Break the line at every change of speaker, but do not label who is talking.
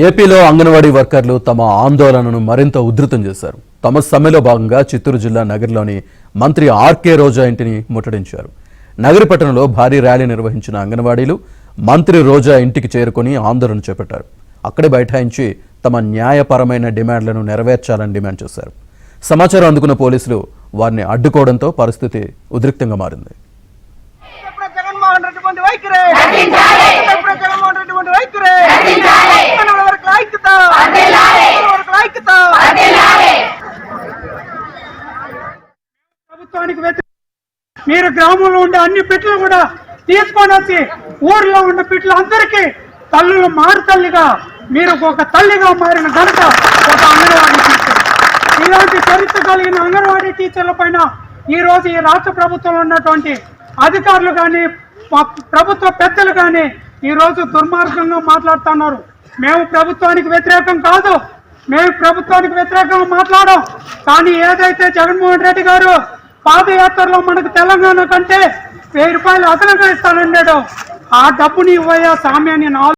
ఏపీలో అంగన్వాడీ వర్కర్లు తమ ఆందోళనను మరింత ఉధృతం చేశారు. తమ సమ్మెలో భాగంగా చిత్తూరు జిల్లా నగర్లోని మంత్రి ఆర్కే రోజా ఇంటిని ముట్టడించారు. నగరి పట్టణంలో భారీ ర్యాలీ నిర్వహించిన అంగన్వాడీలు మంత్రి రోజా ఇంటికి చేరుకొని ఆందోళన చేపట్టారు. అక్కడే బైఠాయించి తమ న్యాయపరమైన డిమాండ్లను నెరవేర్చాలని డిమాండ్ చేశారు. సమాచారం అందుకున్న పోలీసులు వారిని అడ్డుకోవడంతో పరిస్థితి ఉద్రిక్తంగా మారింది.
మీరు గ్రామంలో ఉండే అన్ని పిట్లు కూడా తీసుకొని వచ్చి ఊర్లో ఉన్న పిట్లు అందరికీ తల్లులు మారు తల్లిగా మీరు ఒక తల్లిగా మారిన ఘనత ఒక అంగన్వాడీ టీచర్. ఇలాంటి చరిత్ర కలిగిన అంగన్వాడీ టీచర్ల పైన ఈ రోజు ఈ రాష్ట్ర ప్రభుత్వంలో ఉన్నటువంటి అధికారులు కానీ ప్రభుత్వ పెద్దలు కానీ ఈ రోజు దుర్మార్గంగా మాట్లాడుతున్నారు. మేము ప్రభుత్వానికి వ్యతిరేకం కాదు, మేము ప్రభుత్వానికి వ్యతిరేకంగా మాట్లాడాం. కానీ ఏదైతే జగన్మోహన్ రెడ్డి గారు పాదయాత్రలో మనకు తెలంగాణ కంటే 1000 రూపాయలు అదనంగా ఇస్తానన్నాడు, ఆ డబ్బుని ఇవ్వయా సామ్యాన్ని